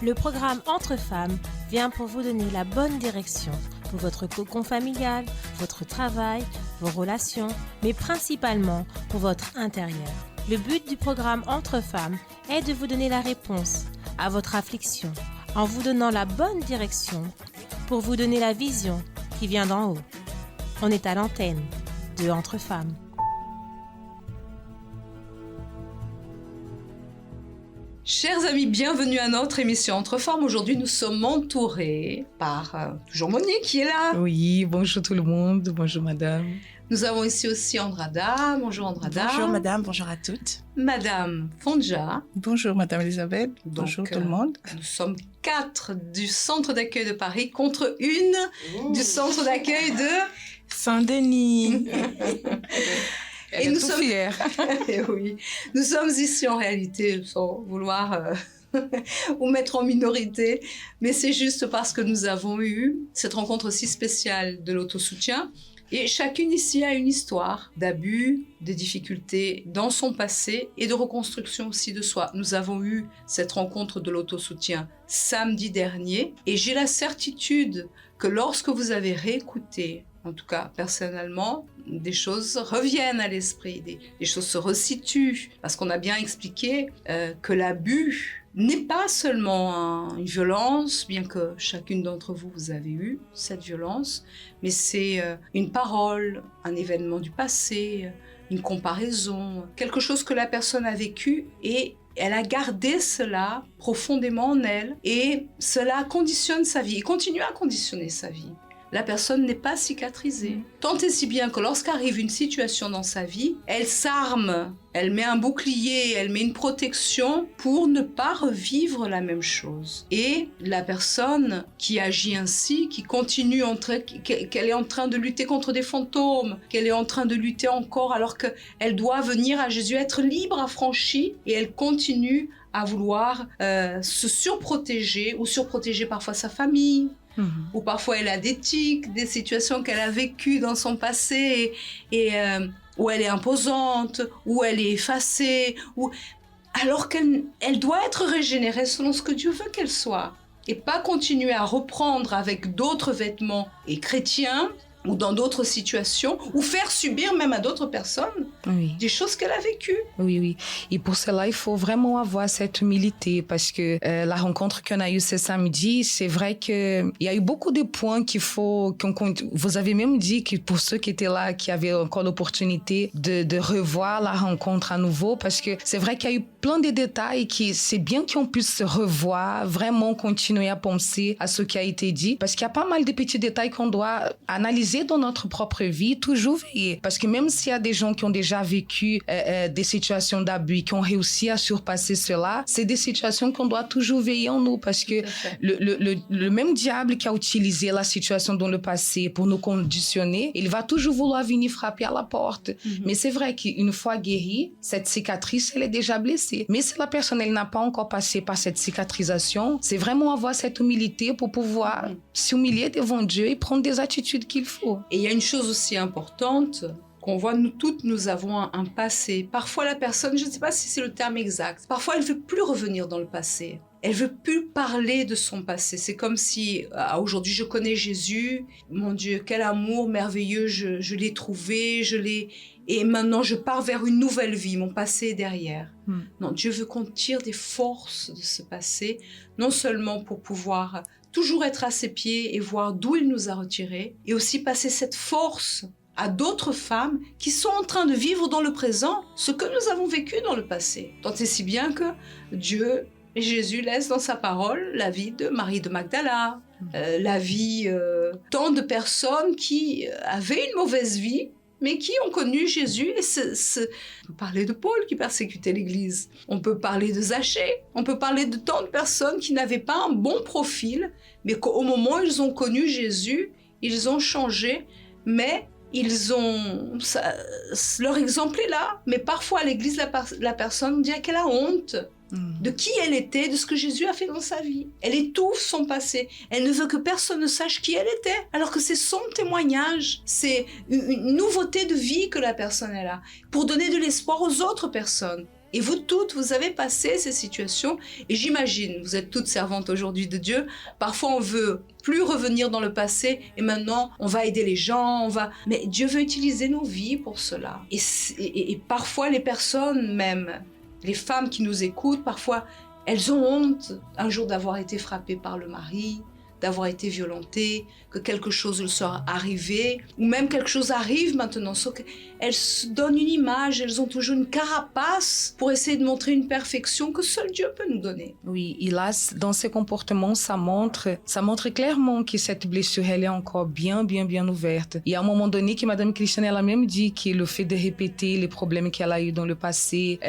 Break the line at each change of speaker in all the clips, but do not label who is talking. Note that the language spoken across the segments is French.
Le programme Entre Femmes vient pour vous donner la bonne direction pour votre cocon familial, votre travail, vos relations, mais principalement pour votre intérieur. Le but du programme Entre Femmes est de vous donner la réponse à votre affliction en vous donnant la bonne direction pour vous donner la vision qui vient d'en haut. On est à l'antenne de Entre Femmes.
Chers amis, bienvenue à notre émission Entre Femmes. Aujourd'hui, nous sommes entourés par toujours Monique qui est là.
Oui, bonjour tout le monde, bonjour madame.
Nous avons ici aussi Andrada. Bonjour Andrada.
Bonjour madame, bonjour à toutes.
Madame Fonja.
Bonjour madame Elisabeth, bonjour tout le monde.
Nous sommes 4 du centre d'accueil de Paris contre une du centre d'accueil de
Saint-Denis.
Et nous sommes
fiers.
Oui, nous sommes ici en réalité sans vouloir vous mettre en minorité, mais c'est juste parce que nous avons eu cette rencontre si spéciale de l'autosoutien. Et chacune ici a une histoire d'abus, de difficultés dans son passé et de reconstruction aussi de soi. Nous avons eu cette rencontre de l'autosoutien samedi dernier et j'ai la certitude que lorsque vous avez réécouté, en tout cas personnellement, des choses reviennent à l'esprit, des choses se resituent parce qu'on a bien expliqué que l'abus n'est pas seulement une violence, bien que chacune d'entre vous, vous avez eu cette violence, mais c'est une parole, un événement du passé, une comparaison, quelque chose que la personne a vécu et elle a gardé cela profondément en elle et cela conditionne sa vie et continue à conditionner sa vie. La personne n'est pas cicatrisée. Tant et si bien que lorsqu'arrive une situation dans sa vie, elle s'arme, elle met un bouclier, elle met une protection pour ne pas revivre la même chose. Et la personne qui agit ainsi, qui continue, qu'elle est en train de lutter contre des fantômes, qu'elle est en train de lutter encore alors qu'elle doit venir à Jésus, être libre, affranchie, et elle continue à vouloir se surprotéger ou surprotéger parfois sa famille. Ou parfois elle a des tics, des situations qu'elle a vécues dans son passé et où elle est imposante, où elle est effacée, alors qu'elle doit être régénérée selon ce que Dieu veut qu'elle soit. Et pas continuer à reprendre avec d'autres vêtements et chrétiens ou dans d'autres situations, ou faire subir même à d'autres personnes des choses qu'elle a vécues.
Oui. Et pour cela, il faut vraiment avoir cette humilité parce que la rencontre qu'on a eue ce samedi, c'est vrai qu'il y a eu beaucoup de points vous avez même dit que pour ceux qui étaient là, qui avaient encore l'opportunité de revoir la rencontre à nouveau, parce que c'est vrai qu'il y a eu plein de détails qui, c'est bien qu'on puisse se revoir, vraiment continuer à penser à ce qui a été dit, parce qu'il y a pas mal de petits détails qu'on doit analyser dans notre propre vie, toujours veiller. Parce que même s'il y a des gens qui ont déjà vécu des situations d'abus, qui ont réussi à surpasser cela, c'est des situations qu'on doit toujours veiller en nous. Parce que le même diable qui a utilisé la situation dans le passé pour nous conditionner, il va toujours vouloir venir frapper à la porte. Mais c'est vrai qu'une fois guérie, cette cicatrice, elle est déjà blessée. Mais si la personne, elle n'a pas encore passé par cette cicatrisation, c'est vraiment avoir cette humilité pour pouvoir s'humilier devant Dieu et prendre des attitudes qu'il faut.
Et il y a une chose aussi importante qu'on voit, nous toutes, nous avons un passé. Parfois la personne, je ne sais pas si c'est le terme exact, parfois elle ne veut plus revenir dans le passé. Elle ne veut plus parler de son passé. C'est comme si, aujourd'hui je connais Jésus, mon Dieu, quel amour merveilleux, je l'ai trouvé, et maintenant je pars vers une nouvelle vie, mon passé est derrière. Non, Dieu veut qu'on tire des forces de ce passé, non seulement pour pouvoir toujours être à ses pieds et voir d'où il nous a retirés, et aussi passer cette force à d'autres femmes qui sont en train de vivre dans le présent ce que nous avons vécu dans le passé. Tant et si bien que Dieu et Jésus laissent dans sa parole la vie de Marie de Magdala, la vie tant de personnes qui avaient une mauvaise vie, mais qui ont connu Jésus. Et on peut parler de Paul qui persécutait l'Église. On peut parler de Zachée. On peut parler de tant de personnes qui n'avaient pas un bon profil, mais qu'au moment où ils ont connu Jésus, ils ont changé, mais leur exemple est là. Mais parfois à l'Église, la personne dit qu'elle a honte de qui elle était, de ce que Jésus a fait dans sa vie. Elle étouffe son passé. Elle ne veut que personne ne sache qui elle était, alors que c'est son témoignage. C'est une nouveauté de vie que la personne est là, pour donner de l'espoir aux autres personnes. Et vous toutes, vous avez passé ces situations. Et j'imagine, vous êtes toutes servantes aujourd'hui de Dieu. Parfois, on veut plus revenir dans le passé. Et maintenant, on va aider les gens. Mais Dieu veut utiliser nos vies pour cela. Et parfois, les personnes même, les femmes qui nous écoutent, parfois, elles ont honte un jour d'avoir été frappées par le mari, d'avoir été violentées, que quelque chose leur soit arrivé, ou même quelque chose arrive maintenant. Elles se donnent une image, elles ont toujours une carapace pour essayer de montrer une perfection que seul Dieu peut nous donner.
Oui, et là, dans ces comportements, ça montre clairement que cette blessure, elle est encore bien ouverte. Et à un moment donné, que Madame Christiane, elle a même dit que le fait de répéter les problèmes qu'elle a eu dans le passé,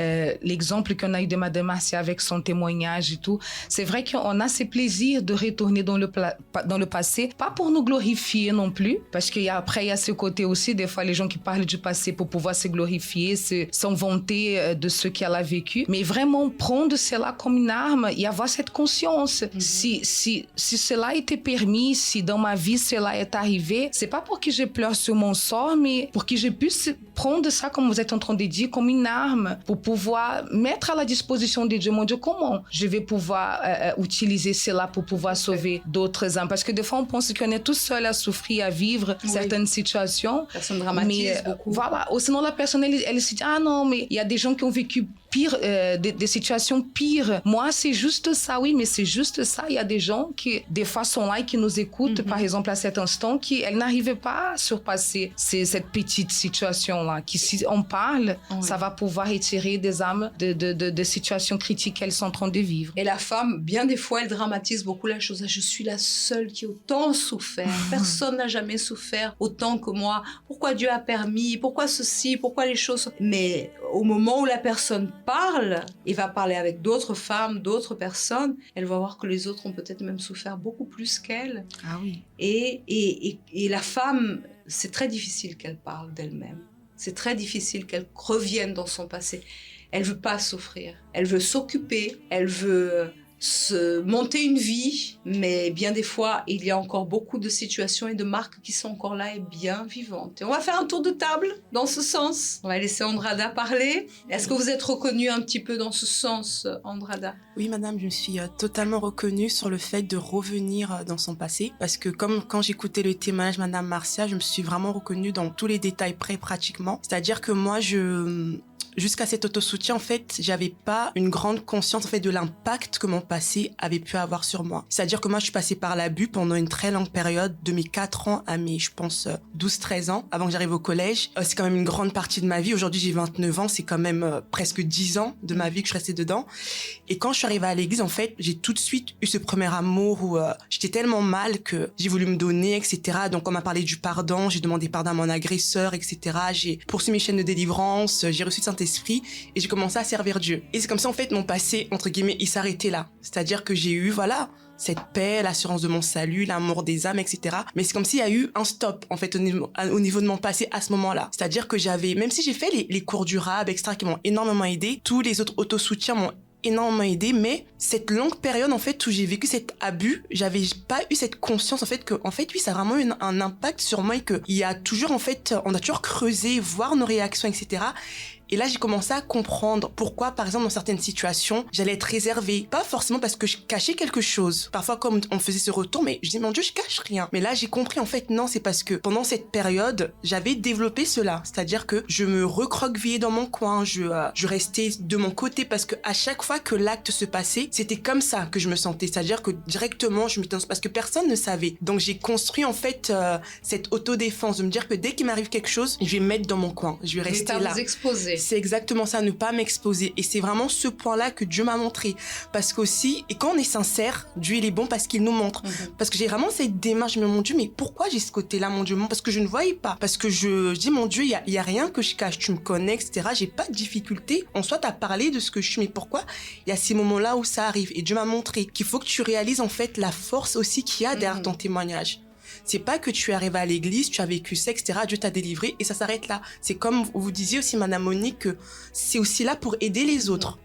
l'exemple qu'on a eu de Madame Marcia avec son témoignage et tout, c'est vrai qu'on a ce plaisir de retourner dans le passé, pas pour nous glorifier non plus, parce qu'après, il y a ce côté aussi, des fois, les gens qui parlent du passé pour pouvoir se glorifier, s'en vanter de ce qu'elle a vécu, mais vraiment prendre cela comme une arme et avoir cette conscience. Si cela était permis, si dans ma vie cela est arrivé, c'est pas pour que je pleure sur mon sort, mais pour que je puisse prendre ça, comme vous êtes en train de dire, comme une arme pour pouvoir mettre à la disposition de Dieu. Mon Dieu, comment je vais pouvoir utiliser cela pour pouvoir sauver d'autres âmes? Parce que des fois, on pense qu'on est tout seul à souffrir, à vivre certaines situations.
Personne dramatise beaucoup.
Voilà. Ou sinon, la personne, elle se dit, ah non, mais il y a des gens qui ont vécu pire, des situations pires. Moi, c'est juste ça, oui, mais c'est juste ça. Il y a des gens qui, des fois, sont là et qui nous écoutent, par exemple, à cet instant, qui, elles n'arrivaient pas à surpasser cette petite situation-là, qui, si on parle, ça va pouvoir étirer des âmes de situations critiques qu'elles sont en train de vivre.
Et la femme, bien des fois, elle dramatise beaucoup la chose. Je suis la seule qui a autant souffert. Personne n'a jamais souffert autant que moi. Pourquoi Dieu a permis? Pourquoi ceci? Pourquoi les choses? Mais au moment où la personne parle et va parler avec d'autres femmes, d'autres personnes, elle va voir que les autres ont peut-être même souffert beaucoup plus qu'elle.
Ah oui.
Et la femme, c'est très difficile qu'elle parle d'elle-même. C'est très difficile qu'elle revienne dans son passé. Elle veut pas souffrir. Elle veut s'occuper. Elle veut se monter une vie, mais bien des fois, il y a encore beaucoup de situations et de marques qui sont encore là et bien vivantes. Et on va faire un tour de table dans ce sens. On va laisser Andrada parler. Est-ce que vous êtes reconnue un petit peu dans ce sens, Andrada?
Oui, madame, je me suis totalement reconnue sur le fait de revenir dans son passé, parce que comme quand j'écoutais le témoignage de Madame Marcia, je me suis vraiment reconnue dans tous les détails près pratiquement. C'est-à-dire que moi, jusqu'à cet autosoutien, en fait, j'avais pas une grande conscience, en fait, de l'impact que mon passé avait pu avoir sur moi. C'est-à-dire que moi, je suis passée par l'abus pendant une très longue période, de mes 4 ans à mes, je pense, 12-13 ans, avant que j'arrive au collège. C'est quand même une grande partie de ma vie. Aujourd'hui, j'ai 29 ans, c'est quand même presque 10 ans de ma vie que je suis restée dedans. Et quand je suis arrivée à l'église, en fait, j'ai tout de suite eu ce premier amour où j'étais tellement mal que j'ai voulu me donner, etc. Donc, on m'a parlé du pardon, j'ai demandé pardon à mon agresseur, etc. J'ai poursuivi mes chaînes de délivrance, j'ai reçu le Saint-Esprit et j'ai commencé à servir Dieu. Et c'est comme ça, en fait, mon passé, entre guillemets, il s'arrêtait là. C'est-à-dire que j'ai eu, voilà, cette paix, l'assurance de mon salut, l'amour des âmes, etc. Mais c'est comme s'il y a eu un stop, en fait, au niveau de mon passé à ce moment-là. C'est-à-dire que j'avais, même si j'ai fait les cours du RAB, etc., qui m'ont énormément aidé, tous les autres autosoutiens m'ont énormément aidé, mais cette longue période, en fait, où j'ai vécu cet abus, j'avais pas eu cette conscience, en fait, que, en fait, oui, ça a vraiment eu un impact sur moi et que il y a toujours, en fait, on a toujours creusé, voir nos réactions, etc. Et là, j'ai commencé à comprendre pourquoi, par exemple, dans certaines situations, j'allais être réservée. Pas forcément parce que je cachais quelque chose. Parfois, comme on faisait ce retour, mais je dis, mon Dieu, je cache rien. Mais là, j'ai compris, en fait, non, c'est parce que pendant cette période, j'avais développé cela. C'est-à-dire que je me recroquevillais dans mon coin, je restais de mon côté parce que à chaque fois que l'acte se passait, c'était comme ça que je me sentais. C'est-à-dire que directement, je m'étais parce que personne ne savait. Donc, j'ai construit, en fait, cette autodéfense de me dire que dès qu'il m'arrive quelque chose, je vais me mettre dans mon coin. Je vais rester là.
Vous exposer.
C'est exactement ça, ne pas m'exposer. Et c'est vraiment ce point-là que Dieu m'a montré. Parce qu'aussi, et quand on est sincère, Dieu il est bon parce qu'il nous montre. Parce que j'ai vraiment cette démarche, mais mon Dieu, mais pourquoi j'ai ce côté-là, mon Dieu? Parce que je ne voyais pas. Parce que je dis, mon Dieu, il y a rien que je cache. Tu me connais, etc. J'ai pas de difficulté en soit à parler de ce que je suis. Mais pourquoi il y a ces moments-là où ça arrive? Et Dieu m'a montré qu'il faut que tu réalises en fait la force aussi qu'il y a derrière ton témoignage. C'est pas que tu es arrivé à l'église, tu as vécu ça, etc. Dieu t'a délivré et ça s'arrête là. C'est comme vous disiez aussi, Madame Monique, que c'est aussi là pour aider les autres.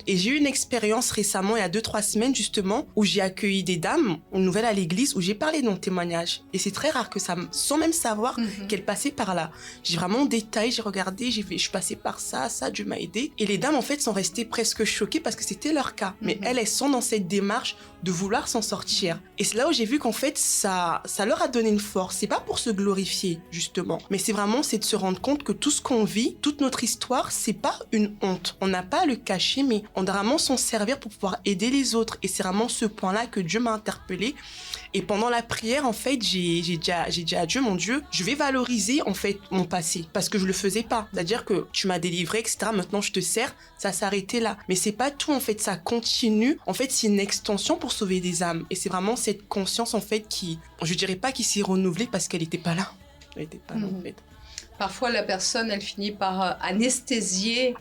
Et j'ai eu une expérience récemment, il y a 2-3 semaines justement, où j'ai accueilli des dames, une nouvelle à l'église, où j'ai parlé de mon témoignage. Et c'est très rare que ça, sans même savoir qu'elles passaient par là. J'ai vraiment détaillé, j'ai regardé, je suis passée par ça, Dieu m'a aidée. Et les dames en fait sont restées presque choquées parce que c'était leur cas. Mais elles sont dans cette démarche de vouloir s'en sortir. Et c'est là où j'ai vu qu'en fait ça leur a donné une force. C'est pas pour se glorifier justement, mais c'est de se rendre compte que tout ce qu'on vit, toute notre histoire, c'est pas une honte. On n'a pas à le cacher, mais on doit vraiment s'en servir pour pouvoir aider les autres. Et c'est vraiment ce point-là que Dieu m'a interpellée. Et pendant la prière, en fait, j'ai dit à Dieu, mon Dieu, je vais valoriser en fait mon passé parce que je le faisais pas. C'est-à-dire que tu m'as délivré, etc. Maintenant, je te sers. Ça s'arrêtait là. Mais c'est pas tout, en fait. Ça continue. En fait, c'est une extension pour sauver des âmes. Et c'est vraiment cette conscience, en fait, je dirais pas qui s'est renouvelée parce qu'elle était pas là. Elle était pas là, en fait.
Parfois, la personne, elle finit par anesthésier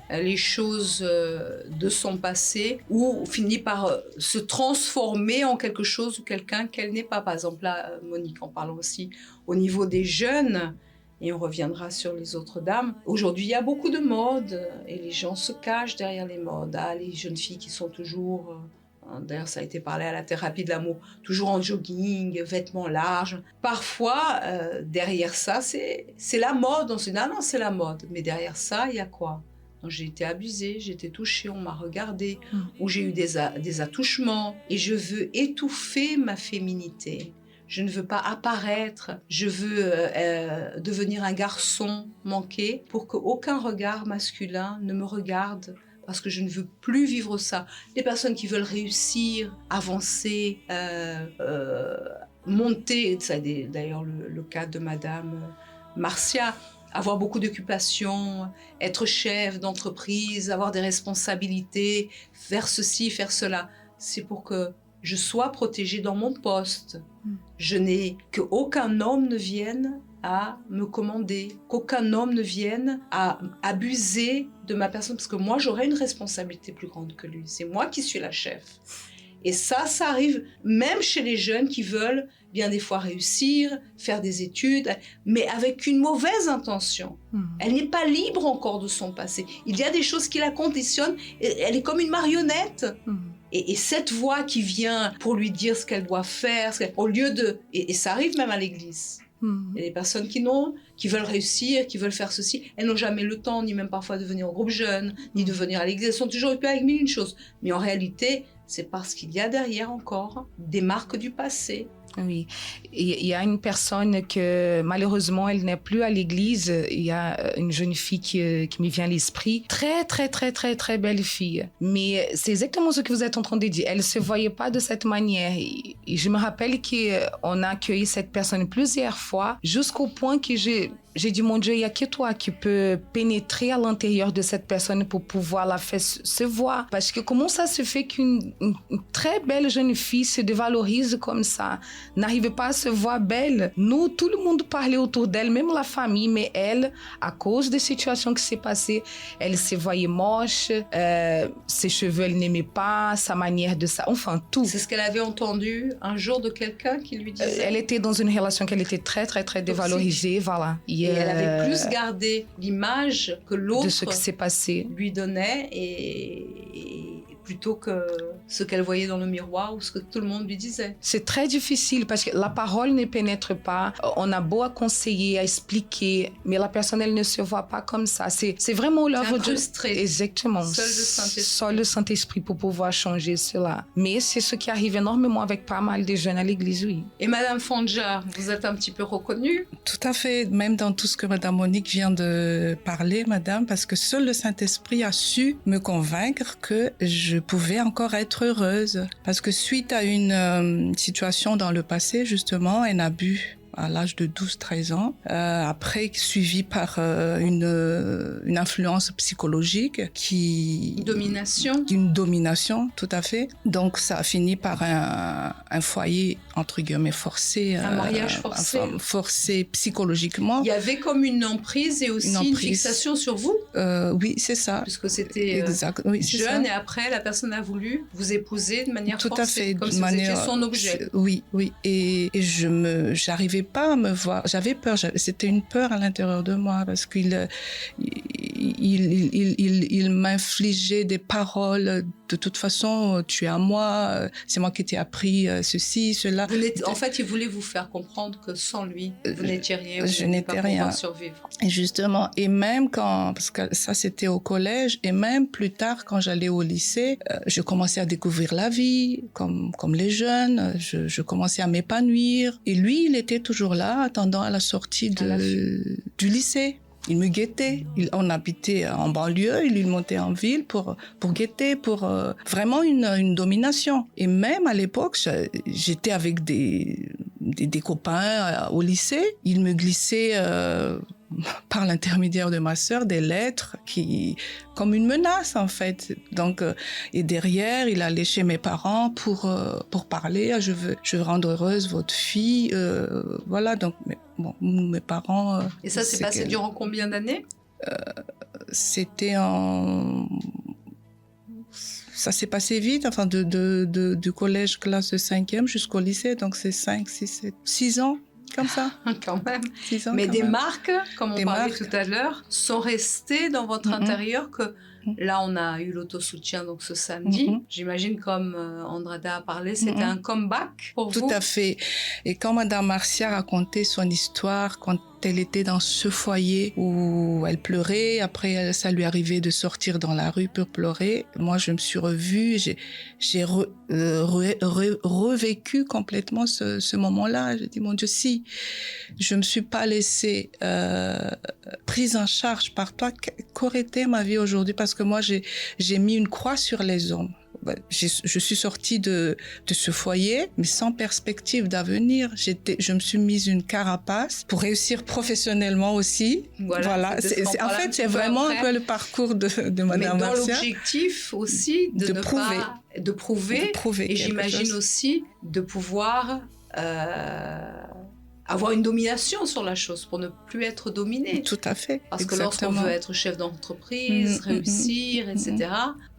les choses de son passé ou finit par se transformer en quelque chose ou quelqu'un qu'elle n'est pas. Par exemple, là, Monique en parle aussi au niveau des jeunes, et on reviendra sur les autres dames. Aujourd'hui, il y a beaucoup de modes et les gens se cachent derrière les modes. Ah, les jeunes filles qui sont toujours... D'ailleurs, ça a été parlé à la thérapie de l'amour, toujours en jogging, vêtements larges. Parfois, derrière ça, c'est la mode. On se dit, ah non, c'est la mode. Mais derrière ça, il y a quoi? Donc, j'ai été abusée, j'ai été touchée, on m'a regardée, ou j'ai eu des attouchements. Et je veux étouffer ma féminité. Je ne veux pas apparaître. Je veux devenir un garçon manqué pour qu'aucun regard masculin ne me regarde. Parce que je ne veux plus vivre ça. Les personnes qui veulent réussir, avancer, monter, c'est d'ailleurs le cas de Madame Marcia, avoir beaucoup d'occupations, être chef d'entreprise, avoir des responsabilités, faire ceci, faire cela. C'est pour que je sois protégée dans mon poste. Je n'ai qu'aucun homme ne vienne à me commander, qu'aucun homme ne vienne à abuser de ma personne, parce que moi, j'aurai une responsabilité plus grande que lui. C'est moi qui suis la chef. Et ça arrive même chez les jeunes qui veulent bien des fois réussir, faire des études, mais avec une mauvaise intention. Elle n'est pas libre encore de son passé. Il y a des choses qui la conditionnent, et elle est comme une marionnette. Et cette voix qui vient pour lui dire ce qu'elle doit faire, au lieu de... Et ça arrive même à l'église. Il y a des personnes qui veulent réussir, qui veulent faire ceci. Elles n'ont jamais le temps, ni même parfois de venir au groupe jeune, ni de venir à l'église. Elles sont toujours occupées avec mille une choses. Mais en réalité, c'est parce qu'il y a derrière encore des marques du passé.
Oui, il y a une personne que malheureusement elle n'est plus à l'église. Il y a une jeune fille qui me vient à l'esprit, très très très très très belle fille. Mais c'est exactement ce que vous êtes en train de dire. Elle se voyait pas de cette manière. Et je me rappelle qu'on a accueilli cette personne plusieurs fois jusqu'au point que j'ai dit, mon Dieu, il n'y a que toi qui peux pénétrer à l'intérieur de cette personne pour pouvoir la faire se voir. Parce que comment ça se fait qu'une très belle jeune fille se dévalorise comme ça, n'arrive pas à se voir belle? Nous, tout le monde parlait autour d'elle, même la famille, mais elle, à cause des situations qui s'est passées, elle se voyait moche, ses cheveux, elle n'aimait pas, sa manière de ça, enfin tout.
C'est ce qu'elle avait entendu un jour de quelqu'un qui lui disait.
Elle était dans une relation qu'elle était très, très, très dévalorisée, voilà.
Et elle avait plus gardé l'image que l'autre
de ce qui s'est passé
lui donnait et plutôt que ce qu'elle voyait dans le miroir ou ce que tout le monde lui disait.
C'est très difficile parce que la parole ne pénètre pas. On a beau à conseiller, à expliquer, mais la personne, elle ne se voit pas comme ça. C'est vraiment l'œuvre de... Exactement. Seul le Saint-Esprit pour pouvoir changer cela. Mais c'est ce qui arrive énormément avec pas mal de jeunes à l'église, oui.
Et Madame Fondja, vous êtes un petit peu reconnue?
Tout à fait, même dans tout ce que Madame Monique vient de parler, Madame, parce que seul le Saint-Esprit a su me convaincre que je pouvais encore être heureuse. Parce que suite à une situation dans le passé, justement, un abus à l'âge de 12-13 ans, après suivi par une influence psychologique une domination, tout à fait. Donc ça a fini par un foyer, entre guillemets, forcé.
Un mariage forcé.
Forcé psychologiquement.
Il y avait comme une emprise et aussi une fixation sur vous.
Oui, c'est ça.
Puisque c'était jeune et après, la personne a voulu vous épouser de manière forcée.
Tout à fait.
Comme si vous étiez son objet.
Oui. Et j'arrivais pas à me voir. J'avais peur. C'était une peur à l'intérieur de moi parce qu'il il m'infligeait des paroles. De toute façon, tu es à moi, c'est moi qui t'ai appris ceci, cela.
En fait, il voulait vous faire comprendre que sans lui, vous n'étiez rien.
Je n'étais rien.
Survivre.
Et justement, et même parce que ça c'était au collège, et même plus tard quand j'allais au lycée, je commençais à découvrir la vie, comme les jeunes, je commençais à m'épanouir. Et lui, il était toujours là, attendant à la sortie du lycée. Il me guettait. On habitait en banlieue, il montait en ville pour guetter, pour vraiment une domination. Et même à l'époque, j'étais avec des copains au lycée. Il me glissait par l'intermédiaire de ma sœur des lettres comme une menace en fait. Donc et derrière, il allait chez mes parents pour parler. Je veux rendre heureuse votre fille. Voilà. Donc mes parents.
Et ça s'est passé durant combien d'années?
C'était ça s'est passé vite, enfin du collège classe de 5e jusqu'au lycée, donc c'est 5, 6, 7, 6 ans. Comme ça.
Quand même.
6 ans,
mais des
même.
marques, comme on parlait tout à l'heure, sont restées dans votre intérieur que là, on a eu l'autosoutien donc ce samedi. J'imagine, comme Andrada a parlé, c'était un comeback pour vous.
Tout à fait. Et quand Madame Marcia racontait son histoire, quand elle était dans ce foyer où elle pleurait, après ça lui arrivait de sortir dans la rue pour pleurer, moi je me suis revue, j'ai revécu complètement ce moment-là. J'ai dit, mon Dieu, si je me suis pas laissée prise en charge par toi, qu'aurait été ma vie aujourd'hui? Parce que moi j'ai mis une croix sur les hommes. Je suis sortie de ce foyer, mais sans perspective d'avenir. Je me suis mise une carapace pour réussir professionnellement aussi. Voilà. En fait, c'est vraiment un peu le parcours de Madame Marcia.
Mais dans l'objectif aussi de prouver. Et j'imagine aussi de pouvoir avoir une domination sur la chose pour ne plus être dominé.
Tout à fait.
Parce que lorsqu'on veut être chef d'entreprise, réussir, etc.,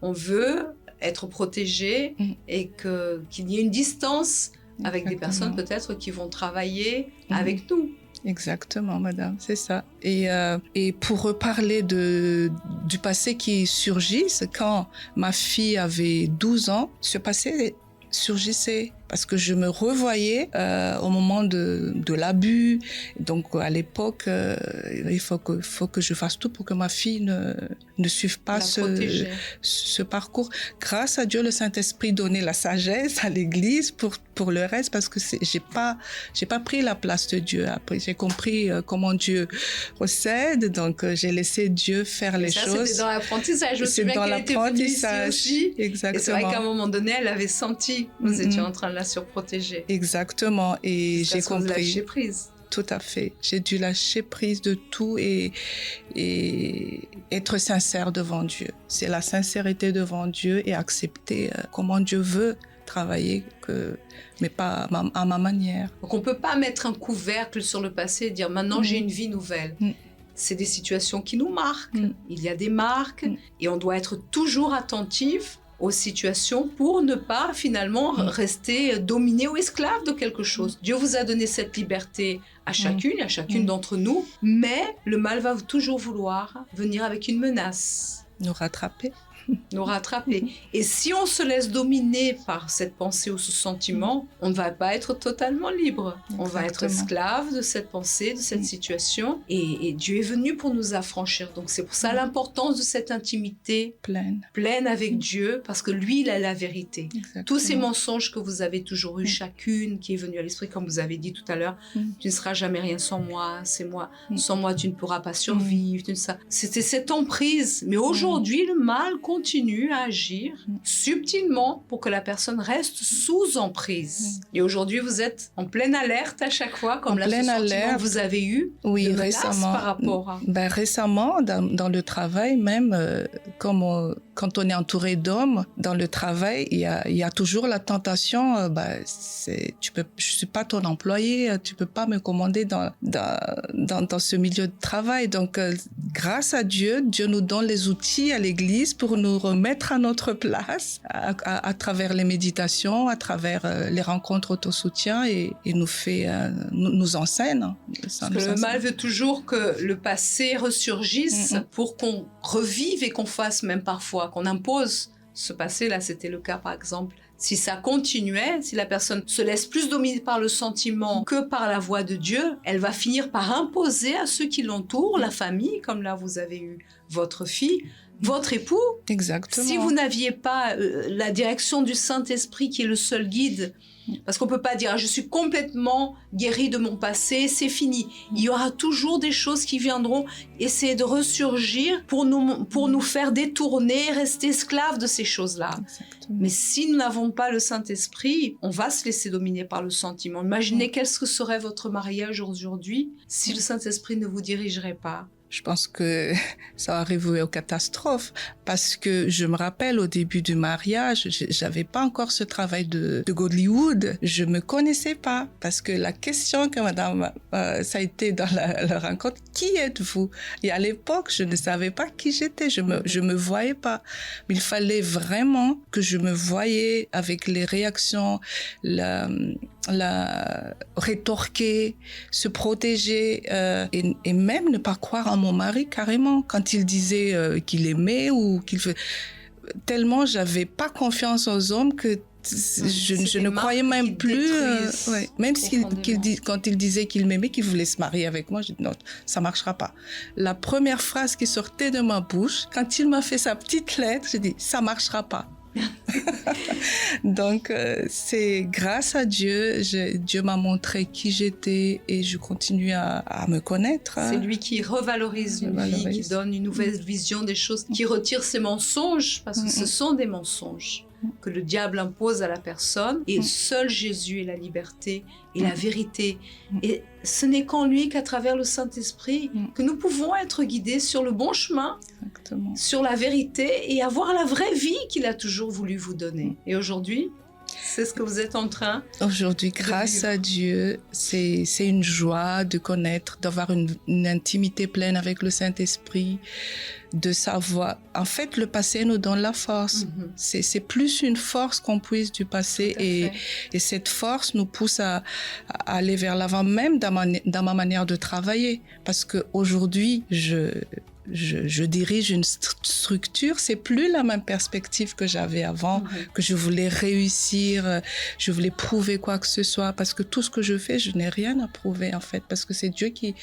on veut être protégé et qu'il y ait une distance avec des personnes peut-être qui vont travailler avec nous.
Exactement, madame, c'est ça. Et pour reparler du passé qui surgit, quand ma fille avait 12 ans, ce passé surgissait parce que je me revoyais au moment de l'abus. Donc à l'époque, il faut que je fasse tout pour que ma fille ne suive pas ce parcours. Grâce à Dieu, le Saint-Esprit donnait la sagesse à l'Église pour le reste, parce que j'ai pas pris la place de Dieu. Après, j'ai compris comment Dieu procède, donc j'ai laissé Dieu faire les choses.
C'était dans l'apprentissage.
C'est dans l'apprentissage. Exactement.
Et c'est vrai qu'à un moment donné, elle avait senti que vous étiez en train de la surprotéger.
Exactement. Et j'ai compris.
Vous lâchez prise.
Tout à fait. J'ai dû lâcher prise de tout et être sincère devant Dieu. C'est la sincérité devant Dieu et accepter comment Dieu veut travailler, mais pas à ma manière.
Donc on ne peut pas mettre un couvercle sur le passé et dire maintenant j'ai une vie nouvelle. C'est des situations qui nous marquent. Il y a des marques et on doit être toujours attentif aux situations pour ne pas finalement rester dominé ou esclave de quelque chose. Dieu vous a donné cette liberté à chacune et à chacune d'entre nous, mais le mal va toujours vouloir venir avec une menace.
Nous rattraper.
Et si on se laisse dominer par cette pensée ou ce sentiment, on ne va pas être totalement libre. Exactement. On va être esclave de cette pensée, de cette situation. Et Dieu est venu pour nous affranchir. Donc c'est pour ça l'importance de cette intimité pleine avec Dieu, parce que lui, il a la vérité. Exactement. Tous ces mensonges que vous avez toujours eu, chacune qui est venue à l'esprit, comme vous avez dit tout à l'heure, tu ne seras jamais rien sans moi, c'est moi. Sans moi, tu ne pourras pas survivre. C'était cette emprise. Mais aujourd'hui, le mal continue à agir subtilement pour que la personne reste sous emprise. Et aujourd'hui, vous êtes en pleine alerte à chaque fois, comme ce sentiment que vous avez eu de menace par rapport à...
Récemment, dans le travail même, comme quand on est entouré d'hommes dans le travail, il y a toujours la tentation, je suis pas ton employé, tu peux pas me commander dans ce milieu de travail. Donc, grâce à Dieu, Dieu nous donne les outils à l'Église pour nous remettre à notre place à travers les méditations, à travers les rencontres autosoutien et nous enseigne.
Parce que le mal veut toujours que le passé ressurgisse pour qu'on revive et qu'on fasse même parfois, qu'on impose ce passé. Là, c'était le cas par exemple. Si ça continuait, si la personne se laisse plus dominer par le sentiment que par la voix de Dieu, elle va finir par imposer à ceux qui l'entourent, la famille, comme là vous avez eu votre fille, votre époux.
Exactement.
Si vous n'aviez pas la direction du Saint-Esprit qui est le seul guide, parce qu'on ne peut pas dire « je suis complètement guéri de mon passé, c'est fini ». Il y aura toujours des choses qui viendront essayer de ressurgir pour nous faire détourner, rester esclaves de ces choses-là. Exactement. Mais si nous n'avons pas le Saint-Esprit, on va se laisser dominer par le sentiment. Imaginez quel serait votre mariage aujourd'hui si le Saint-Esprit ne vous dirigerait pas.
Je pense que ça va arriver aux catastrophes parce que je me rappelle au début du mariage, j'avais pas encore ce travail de Godlywood. Je me connaissais pas parce que la question que madame, ça a été dans la rencontre, qui êtes-vous? Et à l'époque, je ne savais pas qui j'étais. Je me voyais pas. Mais il fallait vraiment que je me voyais avec les réactions, la rétorquer, se protéger et même ne pas croire en mon mari carrément quand il disait qu'il aimait ou qu'il fait. Tellement j'avais pas confiance aux hommes que je ne croyais même plus. Même quand il disait qu'il m'aimait, qu'il voulait se marier avec moi, je dis non, ça marchera pas. La première phrase qui sortait de ma bouche, quand il m'a fait sa petite lettre, j'ai dit ça marchera pas. Donc, c'est grâce à Dieu, Dieu m'a montré qui j'étais et je continue à me connaître.
C'est lui qui revalorise une vie, qui donne une nouvelle vision des choses, qui retire ses mensonges, parce que ce sont des mensonges que le diable impose à la personne. Et seul Jésus est la liberté et la vérité. Et ce n'est qu'en lui, qu'à travers le Saint-Esprit, que nous pouvons être guidés sur le bon chemin,
exactement,
sur la vérité et avoir la vraie vie qu'il a toujours voulu vous donner. Et aujourd'hui, c'est ce que vous êtes en train.
Aujourd'hui, grâce à Dieu, c'est une joie de connaître, d'avoir une intimité pleine avec le Saint-Esprit, de savoir. En fait, le passé nous donne la force. C'est plus une force qu'on puise du passé et cette force nous pousse à aller vers l'avant, même dans ma manière de travailler. Parce qu'aujourd'hui, je dirige une structure, c'est plus la même perspective que j'avais avant, que je voulais réussir, je voulais prouver quoi que ce soit, parce que tout ce que je fais, je n'ai rien à prouver en fait, parce que c'est Dieu qui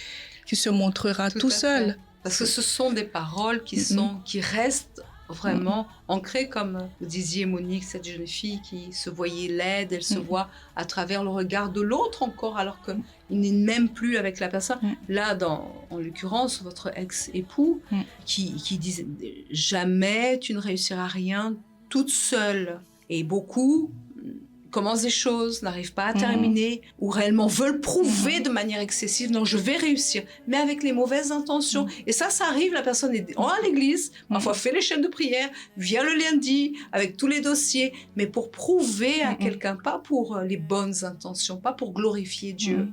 se montrera tout seul.
Parce que ce sont des paroles qui restent vraiment ancrées, comme vous disiez Monique, cette jeune fille qui se voyait laide, elle se voit à travers le regard de l'autre encore, alors qu'il n'est même plus avec la personne. Là, en l'occurrence, votre ex-époux qui disait « Jamais tu ne réussiras rien toute seule ». Et beaucoup commencent des choses, n'arrivent pas à terminer, ou réellement veulent prouver de manière excessive, non, je vais réussir, mais avec les mauvaises intentions. Et ça arrive, la personne est à l'église, parfois fait les chaînes de prière, vient le lundi, avec tous les dossiers, mais pour prouver à quelqu'un, pas pour les bonnes intentions, pas pour glorifier Dieu.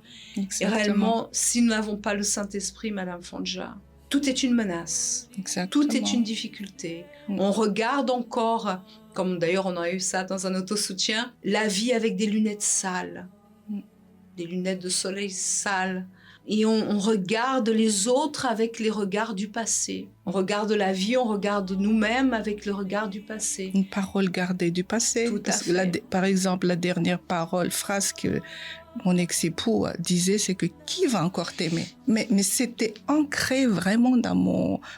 Et réellement, si nous n'avons pas le Saint-Esprit, Madame Fondja, tout est une menace, tout est une difficulté. On regarde encore, comme d'ailleurs on a eu ça dans un autosoutien, la vie avec des lunettes sales, des lunettes de soleil sales. Et on regarde les autres avec les regards du passé. On regarde la vie, on regarde nous-mêmes avec le regard du passé.
Une parole gardée du passé. Parce que par exemple, la dernière phrase que mon ex-époux disait, c'est que qui va encore t'aimer? Mais c'était ancré vraiment dans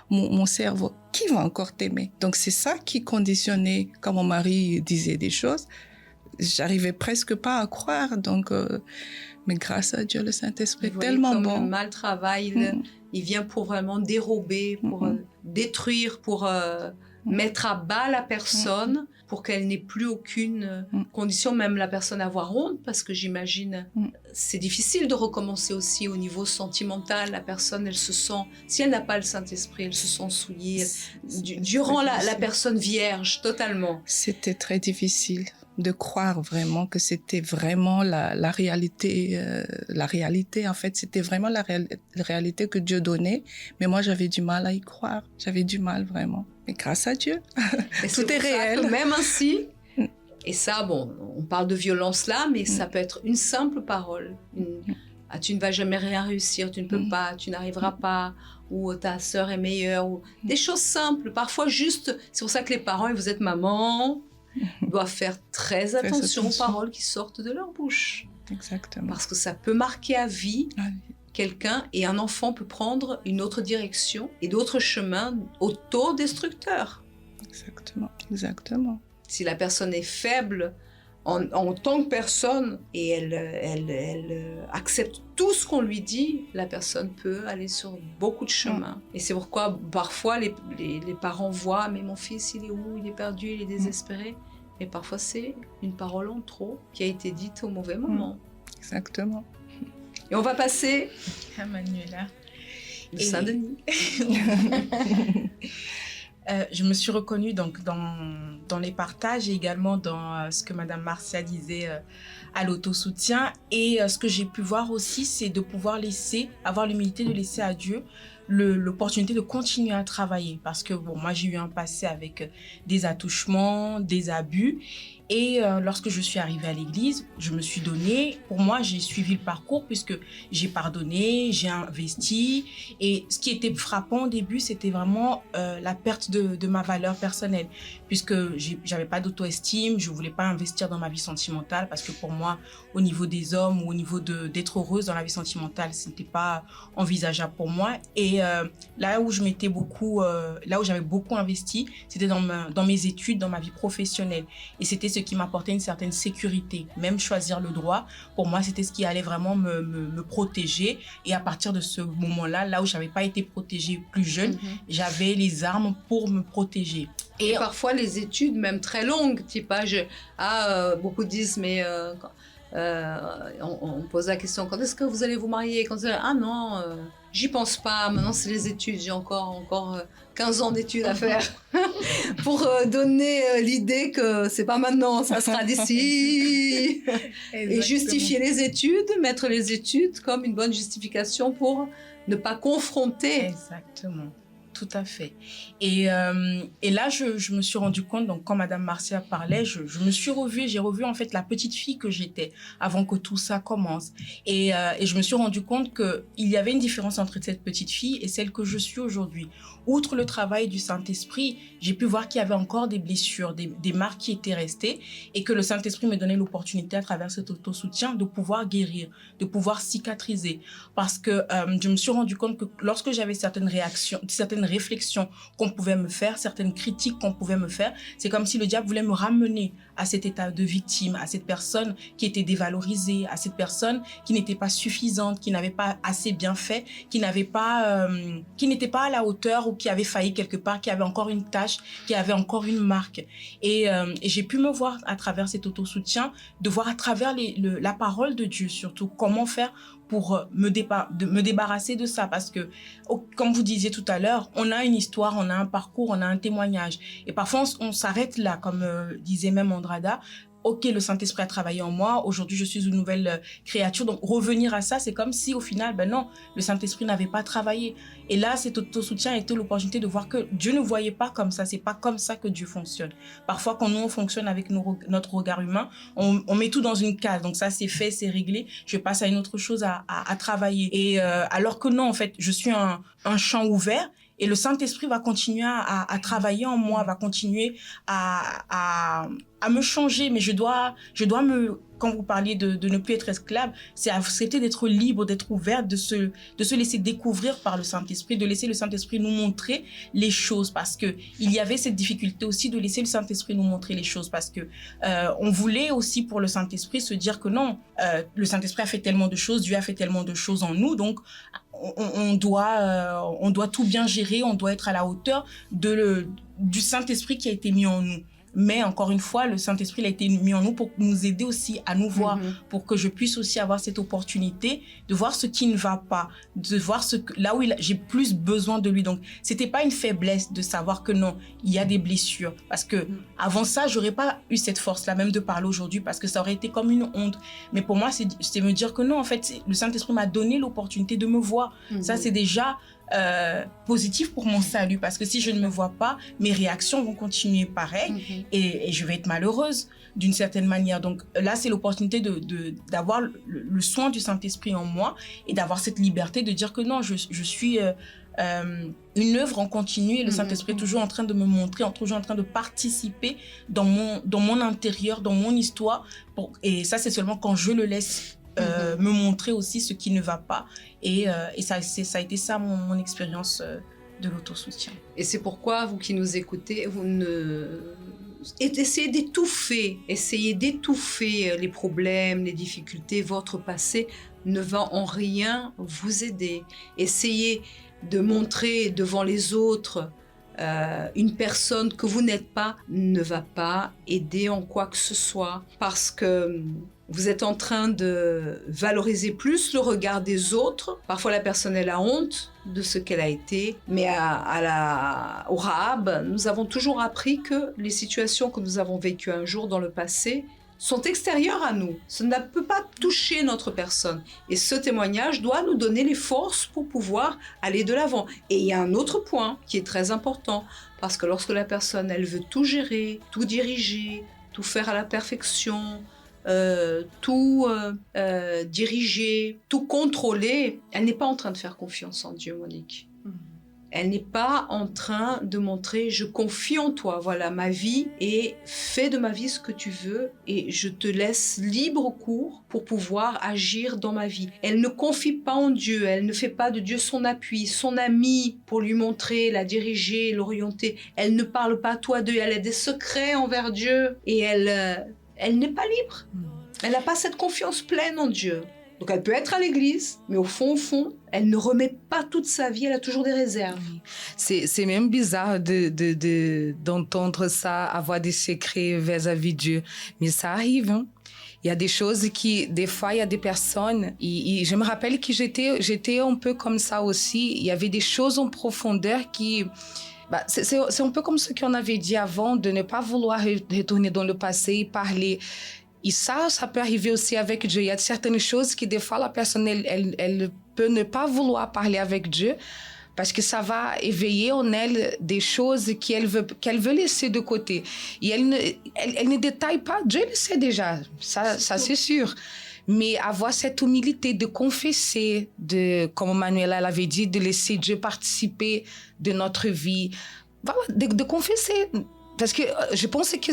mon cerveau. Qui va encore t'aimer? Donc c'est ça qui conditionnait quand mon mari disait des choses. J'arrivais presque pas à croire. Donc, mais grâce à Dieu, le Saint-Esprit est tellement bon.
Le mal travaille, il vient pour vraiment dérober, pour détruire, pour mettre à bas la personne. pour qu'elle n'ait plus aucune condition, même la personne avoir honte, parce que j'imagine c'est difficile de recommencer aussi au niveau sentimental. La personne, elle se sent, si elle n'a pas le Saint-Esprit, elle se sent souillée durant la personne vierge, totalement.
C'était très difficile de croire vraiment que c'était vraiment la réalité. La réalité, en fait, c'était vraiment la réalité que Dieu donnait. Mais moi, j'avais du mal à y croire. J'avais du mal, vraiment. Mais grâce à Dieu, tout est réel.
Même ainsi, et ça, bon, on parle de violence là, mais ça peut être une simple parole. Tu ne vas jamais rien réussir, tu ne peux pas, tu n'arriveras pas, ou ta sœur est meilleure, ou des choses simples. Parfois, juste, c'est pour ça que les parents, et vous êtes maman, doivent faire très attention aux paroles qui sortent de leur bouche.
Exactement.
Parce que ça peut marquer à vie quelqu'un, et un enfant peut prendre une autre direction et d'autres chemins autodestructeurs.
Exactement, exactement.
Si la personne est faible en tant que personne et elle accepte tout ce qu'on lui dit, la personne peut aller sur beaucoup de chemins. Et c'est pourquoi parfois les parents voient « mais mon fils il est où? Il est perdu, il est désespéré ». Mais parfois c'est une parole en trop qui a été dite au mauvais moment.
Exactement.
Et on va passer
à Manuela.
de Saint-Denis.
Je me suis reconnue donc dans les partages et également dans ce que Madame Marcia disait à l'autosoutien. Et ce que j'ai pu voir aussi, c'est de pouvoir avoir l'humilité de laisser à Dieu l'opportunité de continuer à travailler. Parce que bon, moi, j'ai eu un passé avec des attouchements, des abus. Et lorsque je suis arrivée à l'église, je me suis donnée. Pour moi, j'ai suivi le parcours puisque j'ai pardonné, j'ai investi. Et ce qui était frappant au début, c'était vraiment la perte de ma valeur personnelle. Puisque j'avais pas d'auto-estime, je voulais pas investir dans ma vie sentimentale parce que pour moi, au niveau des hommes ou au niveau d'être heureuse dans la vie sentimentale, ce n'était pas envisageable pour moi. Et là où j'avais beaucoup investi, c'était dans mes études, dans ma vie professionnelle. Et c'était ce qui m'apportait une certaine sécurité. Même choisir le droit, pour moi, c'était ce qui allait vraiment me protéger. Et à partir de ce moment-là, là où j'avais pas été protégée plus jeune, j'avais les armes pour me protéger.
Et parfois, les études, même très longues, type beaucoup disent, mais on pose la question, quand est-ce que vous allez vous marier? Ah non, j'y pense pas, maintenant c'est les études, j'ai encore 15 ans d'études à faire pour donner l'idée que c'est pas maintenant, ça sera d'ici. Et justifier les études, mettre les études comme une bonne justification pour ne pas confronter.
Exactement. Tout à fait. Et là, je me suis rendu compte, donc quand Madame Marcia parlait, je me suis revue, j'ai revu en fait la petite fille que j'étais avant que tout ça commence. Et je me suis rendu compte qu'il y avait une différence entre cette petite fille et celle que je suis aujourd'hui. Outre le travail du Saint-Esprit, j'ai pu voir qu'il y avait encore des blessures, des marques qui étaient restées et que le Saint-Esprit me donnait l'opportunité à travers cet autosoutien de pouvoir guérir, de pouvoir cicatriser. Parce que je me suis rendu compte que lorsque j'avais certaines réflexions qu'on pouvait me faire, certaines critiques qu'on pouvait me faire, c'est comme si le diable voulait me ramener à cet état de victime, à cette personne qui était dévalorisée, à cette personne qui n'était pas suffisante, qui n'avait pas assez bien fait, qui n'était pas à la hauteur ou qui avait failli quelque part, qui avait encore une tâche, qui avait encore une marque. Et j'ai pu me voir à travers cet autosoutien, de voir à travers la parole de Dieu surtout, comment faire pour me débarrasser de ça. Parce que, comme vous disiez tout à l'heure, on a une histoire, on a un parcours, on a un témoignage. Et parfois, on s'arrête là, comme disait même Andrada. Ok, le Saint-Esprit a travaillé en moi. Aujourd'hui, je suis une nouvelle créature. Donc, revenir à ça, c'est comme si, au final, non, le Saint-Esprit n'avait pas travaillé. Et là, cet autosoutien a été l'opportunité de voir que Dieu ne voyait pas comme ça. C'est pas comme ça que Dieu fonctionne. Parfois, quand nous, on fonctionne avec notre regard humain, on met tout dans une case. Donc, ça, c'est fait, c'est réglé. Je passe à une autre chose à travailler. Et alors que non, en fait, je suis un champ ouvert. Et le Saint-Esprit va continuer à travailler en moi, va continuer à me changer. Mais je dois quand vous parliez de ne plus être esclave, c'est accepter d'être libre, d'être ouvert, de se laisser découvrir par le Saint-Esprit, de laisser le Saint-Esprit nous montrer les choses. Parce que il y avait cette difficulté aussi de laisser le Saint-Esprit nous montrer les choses. Parce que on voulait aussi pour le Saint-Esprit se dire que non, le Saint-Esprit a fait tellement de choses, Dieu a fait tellement de choses en nous, donc on doit tout bien gérer, on doit être à la hauteur du Saint-Esprit qui a été mis en nous. Mais encore une fois, le Saint-Esprit il a été mis en nous pour nous aider aussi à nous voir, pour que je puisse aussi avoir cette opportunité de voir ce qui ne va pas, de voir là où j'ai plus besoin de lui. Donc, c'était pas une faiblesse de savoir que non, il y a des blessures. Parce que avant ça, j'aurais pas eu cette force-là même de parler aujourd'hui, parce que ça aurait été comme une honte. Mais pour moi, c'est me dire que non, en fait, le Saint-Esprit m'a donné l'opportunité de me voir. Ça, c'est déjà positif pour mon salut, parce que si je ne me vois pas, mes réactions vont continuer pareil et je vais être malheureuse d'une certaine manière. Donc là, c'est l'opportunité d'avoir le soin du Saint-Esprit en moi et d'avoir cette liberté de dire que non, je suis une œuvre en continu et le Saint-Esprit est toujours en train de me montrer, toujours en train de participer dans mon intérieur, dans mon histoire. Et ça, c'est seulement quand je le laisse me montrer aussi ce qui ne va pas. Et ça a été ça mon expérience de l'autosoutien.
Et c'est pourquoi, vous qui nous écoutez, essayez d'étouffer les problèmes, les difficultés. Votre passé ne va en rien vous aider. Essayez de montrer devant les autres une personne que vous n'êtes pas ne va pas aider en quoi que ce soit, parce que vous êtes en train de valoriser plus le regard des autres. Parfois, la personne elle a honte de ce qu'elle a été, mais au Rahab, nous avons toujours appris que les situations que nous avons vécues un jour dans le passé sont extérieures à nous. Ça ne peut pas toucher notre personne. Et ce témoignage doit nous donner les forces pour pouvoir aller de l'avant. Et il y a un autre point qui est très important, parce que lorsque la personne, elle veut tout gérer, tout diriger, tout faire à la perfection, tout diriger, tout contrôler, elle n'est pas en train de faire confiance en Dieu, Monique. Elle n'est pas en train de montrer « je confie en toi, voilà ma vie et fais de ma vie ce que tu veux et je te laisse libre cours pour pouvoir agir dans ma vie ». Elle ne confie pas en Dieu, elle ne fait pas de Dieu son appui, son ami pour lui montrer, la diriger, l'orienter. Elle ne parle pas à toi d'eux, elle a des secrets envers Dieu et elle n'est pas libre. Elle n'a pas cette confiance pleine en Dieu. Donc elle peut être à l'église, mais au fond, elle ne remet pas toute sa vie, elle a toujours des réserves.
C'est même bizarre d'entendre ça, avoir des secrets vis-à-vis de Dieu. Mais ça arrive, hein. Il y a des choses qui, des fois, il y a des personnes, et je me rappelle que j'étais un peu comme ça aussi. Il y avait des choses en profondeur qui... c'est un peu comme ce qu'on avait dit avant, de ne pas vouloir retourner dans le passé et parler. Et ça peut arriver aussi avec Dieu. Il y a certaines choses que, des fois, la personne, elle peut ne pas vouloir parler avec Dieu parce que ça va éveiller en elle des choses qu'elle veut laisser de côté. Et elle ne détaille pas. Dieu le sait déjà, ça c'est sûr. Mais avoir cette humilité de confesser, comme Manuela l'avait dit, de laisser Dieu participer de notre vie. Voilà, de confesser. Parce que je pense que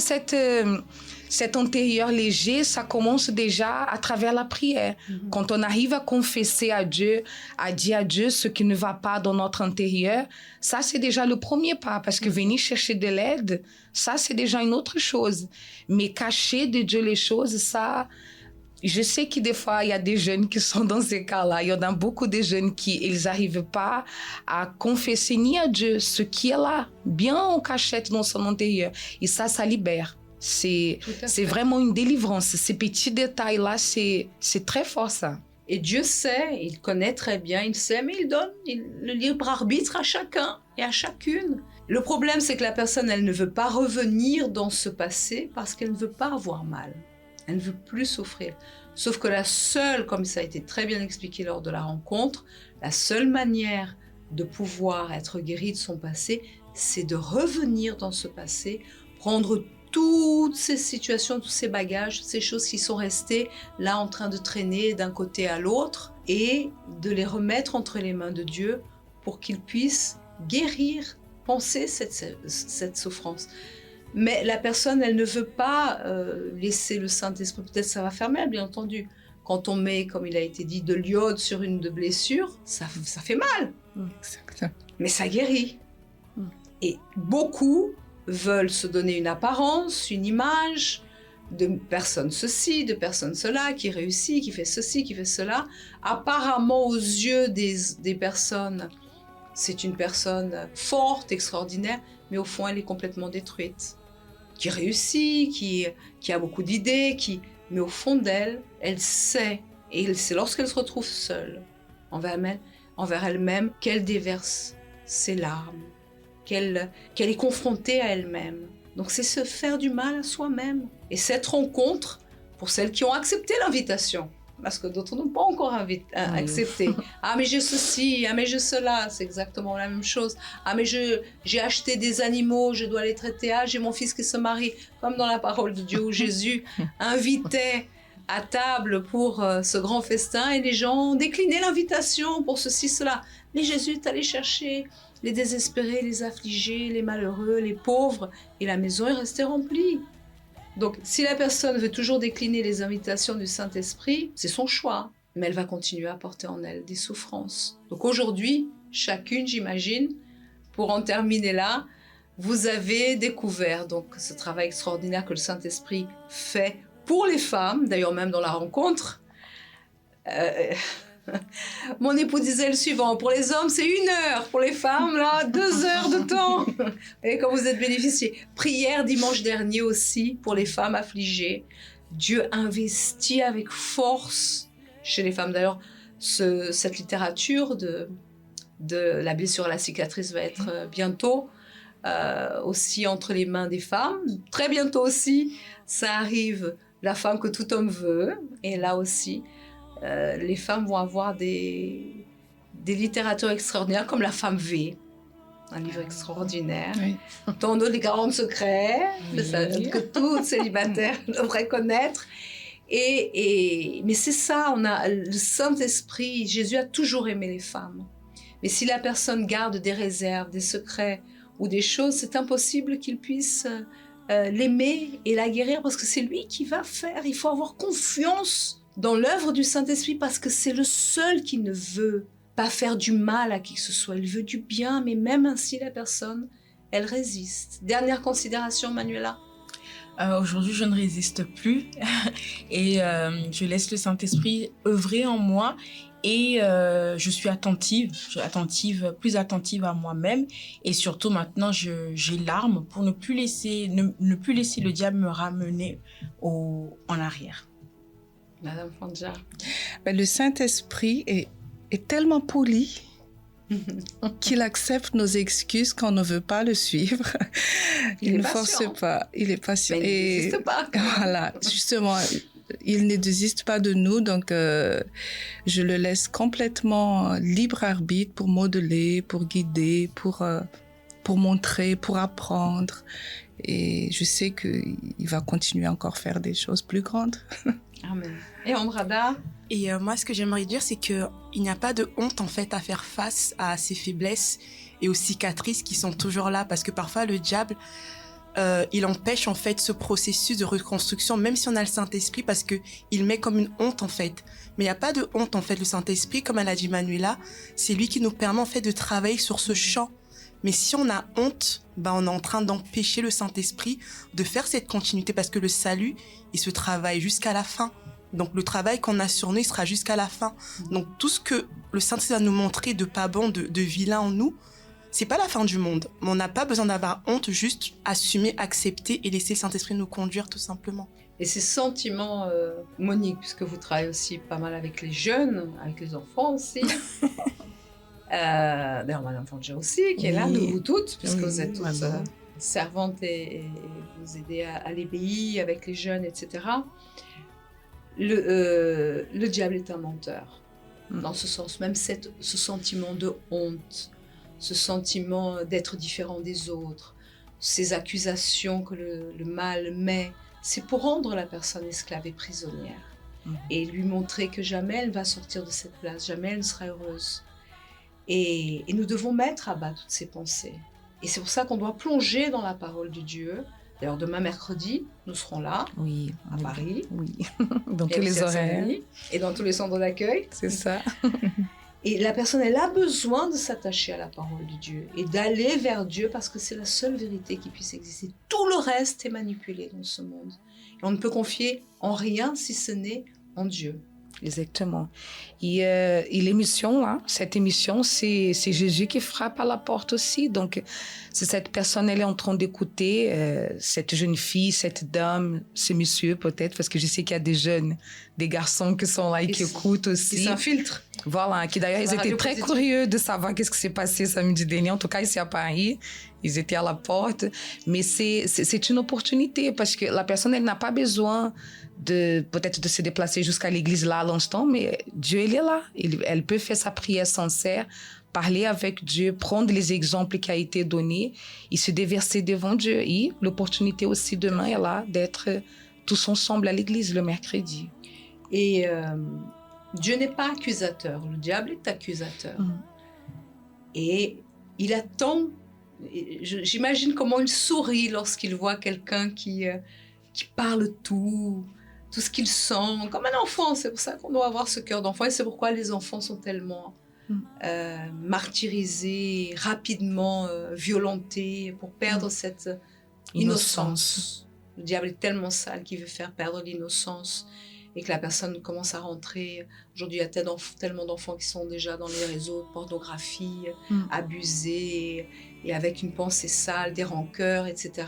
cet intérieur léger, ça commence déjà à travers la prière. Quand on arrive à confesser à Dieu, à dire à Dieu ce qui ne va pas dans notre intérieur, ça c'est déjà le premier pas. Parce que venir chercher de l'aide, ça c'est déjà une autre chose. Mais cacher de Dieu les choses, ça... Je sais que des fois, il y a des jeunes qui sont dans ces cas-là. Il y en a beaucoup de jeunes qui ils n'arrivent pas à confesser ni à Dieu ce qui est là, bien en cachette dans son intérieur. Et ça libère. C'est vraiment une délivrance. Ces petits détails-là, c'est très fort, ça.
Et Dieu sait, il connaît très bien, il sait, mais il donne le libre arbitre à chacun et à chacune. Le problème, c'est que la personne, elle ne veut pas revenir dans ce passé parce qu'elle ne veut pas avoir mal. Elle ne veut plus souffrir. Sauf que la seule, comme ça a été très bien expliqué lors de la rencontre, la seule manière de pouvoir être guérie de son passé, c'est de revenir dans ce passé, prendre toutes ces situations, tous ces bagages, toutes ces choses qui sont restées là en train de traîner d'un côté à l'autre et de les remettre entre les mains de Dieu pour qu'il puisse guérir, penser cette souffrance. Mais la personne, elle ne veut pas laisser le Saint-Esprit. Peut-être ça va faire mal, bien entendu. Quand on met, comme il a été dit, de l'iode sur une blessure, ça fait mal.
Exactement.
Mais ça guérit. Et beaucoup veulent se donner une apparence, une image de personne ceci, de personne cela, qui réussit, qui fait ceci, qui fait cela. Apparemment, aux yeux des personnes, c'est une personne forte, extraordinaire, mais au fond, elle est complètement détruite. réussit, qui a beaucoup d'idées, mais au fond d'elle, elle sait, et c'est lorsqu'elle se retrouve seule envers elle-même qu'elle déverse ses larmes, qu'elle est confrontée à elle-même. Donc c'est se faire du mal à soi-même. Et cette rencontre, pour celles qui ont accepté l'invitation, parce que d'autres n'ont pas encore accepté. Ah, mais j'ai ceci, ah, mais j'ai cela, c'est exactement la même chose. Ah, mais j'ai acheté des animaux, je dois les traiter. Ah, j'ai mon fils qui se marie, comme dans la parole de Dieu où Jésus invitait à table pour ce grand festin et les gens ont décliné l'invitation pour ceci, cela. Mais Jésus est allé chercher les désespérés, les affligés, les malheureux, les pauvres, et la maison est restée remplie. Donc, si la personne veut toujours décliner les invitations du Saint-Esprit, c'est son choix, mais elle va continuer à porter en elle des souffrances. Donc aujourd'hui, chacune, j'imagine, pour en terminer là, vous avez découvert donc ce travail extraordinaire que le Saint-Esprit fait pour les femmes, d'ailleurs même dans la rencontre. Mon époux disait le suivant: pour les hommes c'est 1 heure, pour les femmes là 2 heures de temps. Et quand vous êtes bénéficié, prière dimanche dernier aussi pour les femmes affligées. Dieu investit avec force chez les femmes. D'ailleurs, cette littérature de la blessure à la cicatrice va être bientôt aussi entre les mains des femmes. Très bientôt aussi, ça arrive, la femme que tout homme veut. Et là aussi, les femmes vont avoir des littératures extraordinaires comme La femme V, un livre extraordinaire. Oui. Tant d'autres, les 40 secrets, que tous célibataires devraient connaître. Mais c'est ça, on a le Saint-Esprit. Jésus a toujours aimé les femmes. Mais si la personne garde des réserves, des secrets ou des choses, c'est impossible qu'il puisse l'aimer et la guérir, parce que c'est lui qui va faire. Il faut avoir confiance dans l'œuvre du Saint-Esprit, parce que c'est le seul qui ne veut pas faire du mal à qui que ce soit. Il veut du bien, mais même ainsi, la personne, elle résiste. Dernière considération, Manuela.
Aujourd'hui, je ne résiste plus et je laisse le Saint-Esprit œuvrer en moi, et je suis plus attentive à moi-même, et surtout maintenant, j'ai l'arme pour ne plus laisser le diable me ramener en arrière.
Madame Fandja.
Le Saint-Esprit est tellement poli qu'il accepte nos excuses quand on ne veut pas le suivre. Il ne force pas. Il est patient.
Mais il n'existe pas.
Voilà, justement, il ne désiste pas de nous, donc je le laisse complètement libre arbitre pour modeler, pour guider, pour montrer, pour apprendre. Et je sais qu'il va continuer encore à faire des choses plus grandes.
Amen. Et Ambrada?
Et moi, ce que j'aimerais dire, c'est qu'il n'y a pas de honte, en fait, à faire face à ces faiblesses et aux cicatrices qui sont toujours là. Parce que parfois, le diable, il empêche, en fait, ce processus de reconstruction, même si on a le Saint-Esprit, parce qu'il met comme une honte, en fait. Mais il n'y a pas de honte, en fait. Le Saint-Esprit, comme elle a dit Manuela, c'est lui qui nous permet, en fait, de travailler sur ce champ. Mais si on a honte, on est en train d'empêcher le Saint-Esprit de faire cette continuité, parce que le salut, il se travaille jusqu'à la fin. Donc le travail qu'on a sur nous, il sera jusqu'à la fin. Donc tout ce que le Saint-Esprit va nous montrer de pas bon, de vilain en nous, c'est pas la fin du monde. Mais on n'a pas besoin d'avoir honte, juste assumer, accepter et laisser le Saint-Esprit nous conduire tout simplement.
Et ces sentiments, Monique, puisque vous travaillez aussi pas mal avec les jeunes, avec les enfants aussi. D'ailleurs, Madame Fandja aussi, qui est là, nous toutes, puisque vous êtes toutes servantes et vous aidez à l'ébéi avec les jeunes, etc. Le diable est un menteur, dans ce sens, même ce sentiment de honte, ce sentiment d'être différent des autres, ces accusations que le mal met, c'est pour rendre la personne esclave et prisonnière, et lui montrer que jamais elle va sortir de cette place, jamais elle ne sera heureuse. Et nous devons mettre à bas toutes ces pensées. Et c'est pour ça qu'on doit plonger dans la parole de Dieu. D'ailleurs, demain mercredi, nous serons là, à Paris.
Oui, dans tous les horaires.
Et dans tous les centres d'accueil.
C'est ça.
Et la personne, elle a besoin de s'attacher à la parole de Dieu et d'aller vers Dieu, parce que c'est la seule vérité qui puisse exister. Tout le reste est manipulé dans ce monde. Et on ne peut confier en rien si ce n'est en Dieu.
Exactement. Et l'émission, hein, cette émission, c'est Jésus qui frappe à la porte aussi. Donc, si cette personne, elle est en train d'écouter, cette jeune fille, cette dame, ce monsieur peut-être, parce que je sais qu'il y a des jeunes, des garçons qui sont là et qui écoutent aussi.
Qui s'infiltrent.
Voilà, qui d'ailleurs, ils étaient très curieux de savoir qu'est-ce qui s'est passé samedi dernier. En tout cas, ici à Paris, ils étaient à la porte. Mais c'est une opportunité parce que la personne, elle n'a pas besoin peut-être de se déplacer jusqu'à l'église là à l'instant, mais Dieu, il est là. Elle peut faire sa prière sincère, parler avec Dieu, prendre les exemples qui ont été donnés et se déverser devant Dieu. Et l'opportunité aussi demain est là d'être tous ensemble à l'église le mercredi.
Et Dieu n'est pas accusateur, le diable est accusateur. Et il attend, j'imagine comment il sourit lorsqu'il voit quelqu'un qui parle tout ce qu'il sent, comme un enfant. C'est pour ça qu'on doit avoir ce cœur d'enfant et c'est pourquoi les enfants sont tellement martyrisés, rapidement violentés pour perdre cette innocence. Le diable est tellement sale qu'il veut faire perdre l'innocence et que la personne commence à rentrer. Aujourd'hui, il y a tellement d'enfants qui sont déjà dans les réseaux de pornographie, abusés, et avec une pensée sale, des rancœurs, etc.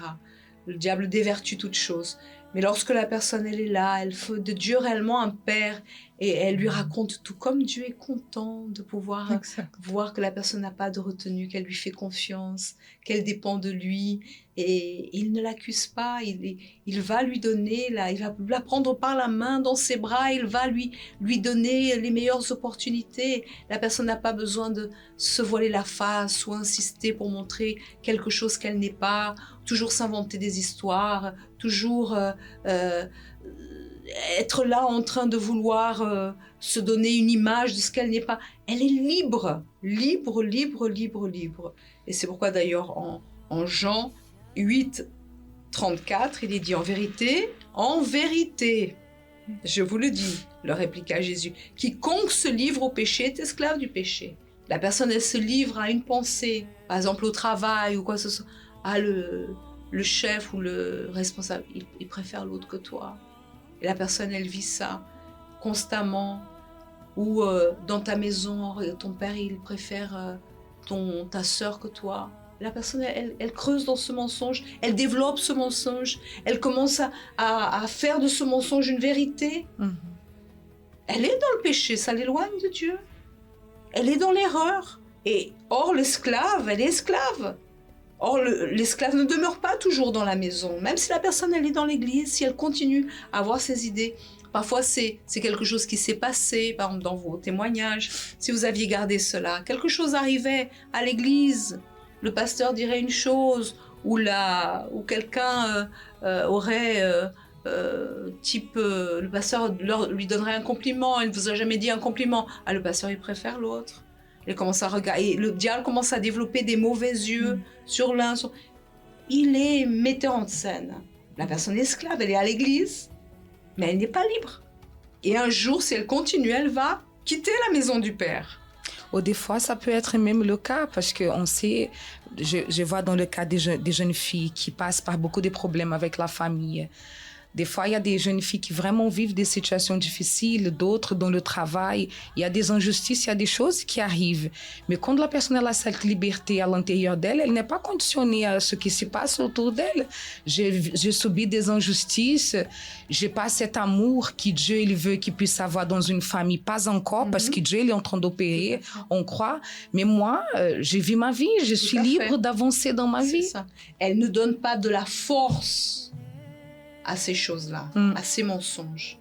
Le diable dévertue toute chose. Mais lorsque la personne, elle est là, elle fait de Dieu réellement un père, et elle lui raconte tout, comme Dieu est content de pouvoir voir que la personne n'a pas de retenue, qu'elle lui fait confiance, qu'elle dépend de lui, et il ne l'accuse pas, il va lui donner, il va la prendre par la main dans ses bras, il va lui donner les meilleures opportunités. La personne n'a pas besoin de se voiler la face ou insister pour montrer quelque chose qu'elle n'est pas, toujours s'inventer des histoires, toujours être là en train de vouloir se donner une image de ce qu'elle n'est pas. Elle est libre. Et c'est pourquoi d'ailleurs en Jean 8, 34, il est dit en vérité, je vous le dis, leur répliqua Jésus, quiconque se livre au péché est esclave du péché. La personne, elle se livre à une pensée, par exemple au travail ou quoi que ce soit, le chef ou le responsable, il préfère l'autre que toi. Et la personne, elle vit ça constamment. Ou dans ta maison, ton père, il préfère ta sœur que toi. La personne, elle creuse dans ce mensonge, elle développe ce mensonge, elle commence à faire de ce mensonge une vérité. Elle est dans le péché, ça l'éloigne de Dieu. Elle est dans l'erreur. Et or, l'esclave, elle est esclave. Or, l'esclave ne demeure pas toujours dans la maison. Même si la personne, elle est dans l'église, si elle continue à avoir ses idées. Parfois, c'est quelque chose qui s'est passé, par exemple, dans vos témoignages. Si vous aviez gardé cela, quelque chose arrivait à l'église. Le pasteur dirait une chose, ou quelqu'un aurait, le pasteur lui donnerait un compliment, il ne vous a jamais dit un compliment. Le pasteur, il préfère l'autre. Il commence à regarder, le diable commence à développer des mauvais yeux sur l'un. Il est metteur en scène. La personne est esclave, elle est à l'église, mais elle n'est pas libre. Et un jour, si elle continue, elle va quitter la maison du Père.
Ou des fois, ça peut être même le cas, parce qu'on sait, je vois dans le cas des jeunes filles qui passent par beaucoup de problèmes avec la famille. Des fois, il y a des jeunes filles qui vraiment vivent des situations difficiles, d'autres dans le travail. Il y a des injustices, il y a des choses qui arrivent. Mais quand la personne elle a cette liberté à l'intérieur d'elle, elle n'est pas conditionnée à ce qui se passe autour d'elle. J'ai subi des injustices, j'ai pas cet amour que Dieu il veut qu'il puisse avoir dans une famille, pas encore, parce que Dieu il est en train d'opérer, on croit. Mais moi, j'ai vu ma vie, je suis libre d'avancer dans ma vie.
Ça. Elle ne donne pas de la force à ces choses-là, à ces mensonges.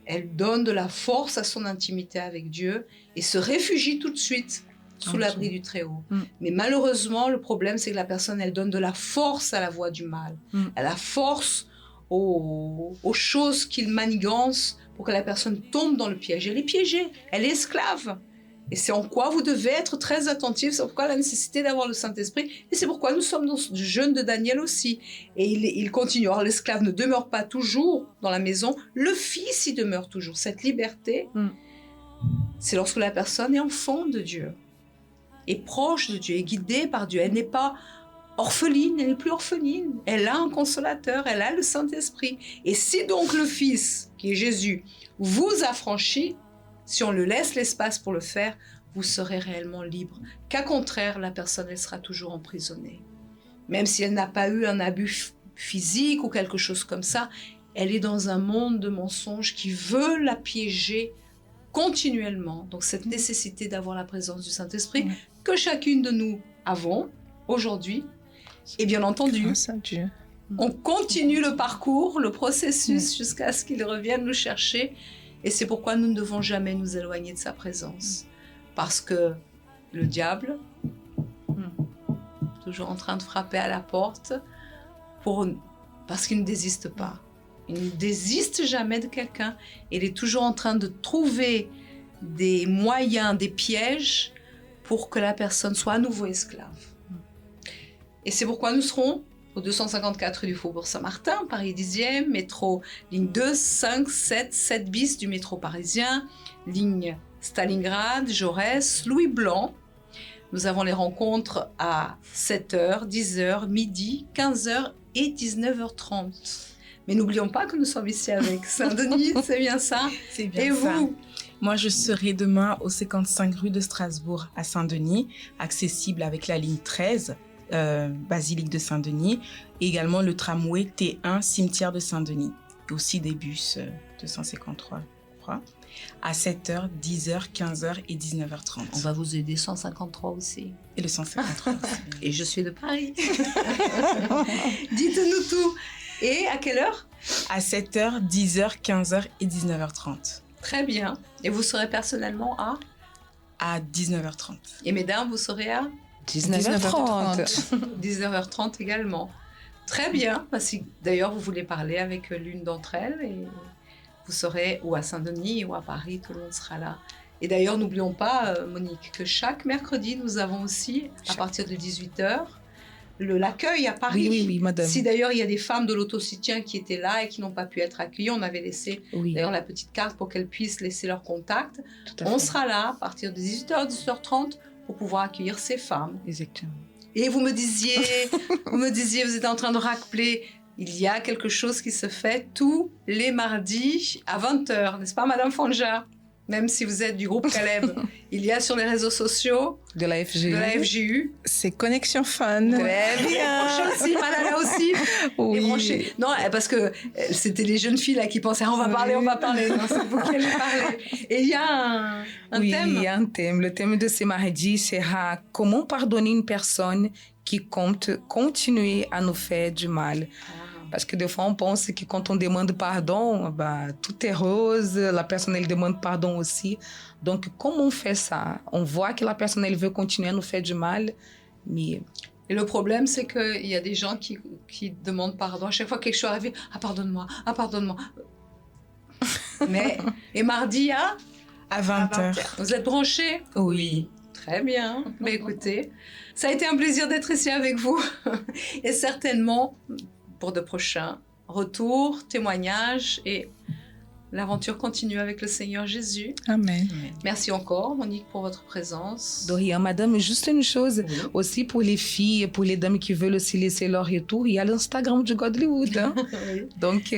Elle donne de la force à son intimité avec Dieu et se réfugie tout de suite sous l'abri du Très-Haut. Mais malheureusement, le problème, c'est que la personne, elle donne de la force à la voie du mal. Elle a force aux choses qu'il manigance pour que la personne tombe dans le piège. Elle est piégée, elle est esclave. Et c'est en quoi vous devez être très attentifs. C'est pourquoi la nécessité d'avoir le Saint-Esprit. Et c'est pourquoi nous sommes dans le jeûne de Daniel aussi. Et il continue. Alors l'esclave ne demeure pas toujours dans la maison. Le fils y demeure toujours. Cette liberté, c'est lorsque la personne est enfant de Dieu. Est proche de Dieu, est guidée par Dieu. Elle n'est pas orpheline, elle n'est plus orpheline. Elle a un consolateur, elle a le Saint-Esprit. Et si donc le Fils, qui est Jésus, vous affranchit, si on le laisse l'espace pour le faire, vous serez réellement libre. Qu'à contraire, la personne, elle sera toujours emprisonnée. Même si elle n'a pas eu un abus physique ou quelque chose comme ça, elle est dans un monde de mensonges qui veut la piéger continuellement. Donc cette nécessité d'avoir la présence du Saint-Esprit que chacune de nous avons aujourd'hui, et bien entendu,
Grâce à Dieu.
on continue le parcours, le processus jusqu'à ce qu'il revienne nous chercher. Et c'est pourquoi nous ne devons jamais nous éloigner de sa présence. Parce que le diable, toujours en train de frapper à la porte, parce qu'il ne désiste pas. Il ne désiste jamais de quelqu'un. Il est toujours en train de trouver des moyens, des pièges pour que la personne soit à nouveau esclave. Et c'est pourquoi nous serons au 254 rue du Faubourg Saint-Martin, Paris 10e, métro ligne 2, 5, 7, 7 bis du métro parisien, ligne Stalingrad, Jaurès, Louis Blanc. Nous avons les rencontres à 7h, 10h, midi, 15h et 19h30. Mais n'oublions pas que nous sommes ici avec Saint-Denis, c'est bien ça?
C'est bien
et
ça.
vous?
Moi, je serai demain au 55 rue de Strasbourg à Saint-Denis, accessible avec la ligne 13, Basilique de Saint-Denis, et également le tramway T1, cimetière de Saint-Denis. Et aussi des bus 253, je crois, à 7h, 10h, 15h et 19h30.
On va vous aider 153 aussi.
Et le 153 aussi.
Et je suis de Paris. Dites-nous tout. Et à quelle heure?
À 7h, 10h, 15h et 19h30.
Très bien. Et vous serez personnellement
À 19h30.
Et mesdames, vous serez à
19h30.
19h30 également. Très bien. Si d'ailleurs vous voulez parler avec l'une d'entre elles, et vous serez ou à Saint-Denis ou à Paris, tout le monde sera là. Et d'ailleurs, n'oublions pas, Monique, que chaque mercredi, nous avons aussi, à partir de 18h, l'accueil à Paris.
Oui, madame.
Si d'ailleurs il y a des femmes de l'autosoutien qui étaient là et qui n'ont pas pu être accueillies, on avait laissé d'ailleurs la petite carte pour qu'elles puissent laisser leur contact. On sera là à partir de 18h, 18h30 pour pouvoir accueillir ces femmes.
Exactement.
Et vous me disiez, vous étiez en train de rappeler, il y a quelque chose qui se fait tous les mardis à 20h, n'est-ce pas, Madame Fanja? Même si vous êtes du groupe Caleb, il y a sur les réseaux sociaux
de la FGU.
C'est Connexion Fun.
Très bien. Aussi, Malala aussi.
Oui.
Non, parce que c'était les jeunes filles là qui pensaient on va parler. Non, c'est vous qui allez parler. Et il y a un thème.
Oui, il y a un thème. Le thème de ce mardi sera comment pardonner une personne qui compte continuer à nous faire du mal. Parce que des fois, on pense que quand on demande pardon, tout est rose, la personne, elle demande pardon aussi. Donc, comment on fait ça? On voit que la personne, elle veut continuer à nous faire du mal, mais...
Et le problème, c'est qu'il y a des gens qui demandent pardon. À chaque fois que quelque chose arrive, pardonne-moi. Et mardi
à 20h.
Vous êtes branchés?
Oui.
Très bien. Mais écoutez, ça a été un plaisir d'être ici avec vous. Et certainement... pour de prochains retours, témoignages, et l'aventure continue avec le Seigneur Jésus.
Amen.
Merci encore, Monique, pour votre présence.
De rien, madame. Juste une chose, aussi pour les filles et pour les dames qui veulent aussi laisser leur retour, il y a l'Instagram du Godlywood. Hein?
Oui.
Donc,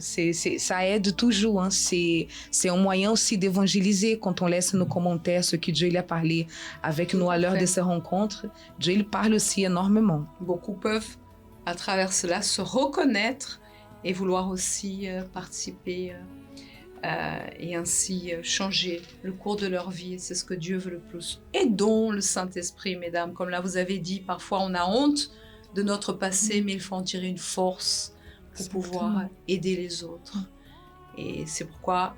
ça aide toujours. Hein? C'est un moyen aussi d'évangéliser quand on laisse nos commentaires ce que Dieu il a parlé avec nous à l'heure de ces rencontres. Dieu il parle aussi énormément.
Beaucoup peuvent à travers cela se reconnaître et vouloir aussi participer et ainsi changer le cours de leur vie. C'est ce que Dieu veut le plus. Aidons le Saint-Esprit, mesdames. Comme là, vous avez dit, parfois on a honte de notre passé, mais il faut en tirer une force pour pouvoir aider les autres. Et c'est pourquoi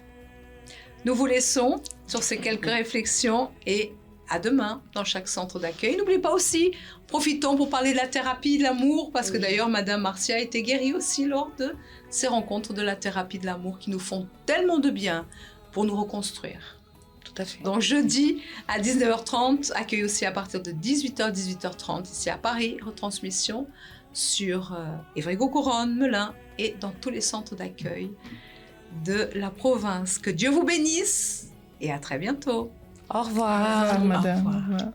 nous vous laissons sur ces quelques réflexions et à demain dans chaque centre d'accueil. N'oubliez pas aussi, profitons pour parler de la thérapie de l'amour, parce que d'ailleurs, Madame Marcia a été guérie aussi lors de ces rencontres de la thérapie de l'amour qui nous font tellement de bien pour nous reconstruire.
Tout à fait.
Donc jeudi à 19h30, accueil aussi à partir de 18h, 18h30 ici à Paris, retransmission sur Évrigo-Couronne, Melun et dans tous les centres d'accueil de la province. Que Dieu vous bénisse et à très bientôt.
Au revoir.
Au revoir, madame.
Au revoir.
Au revoir.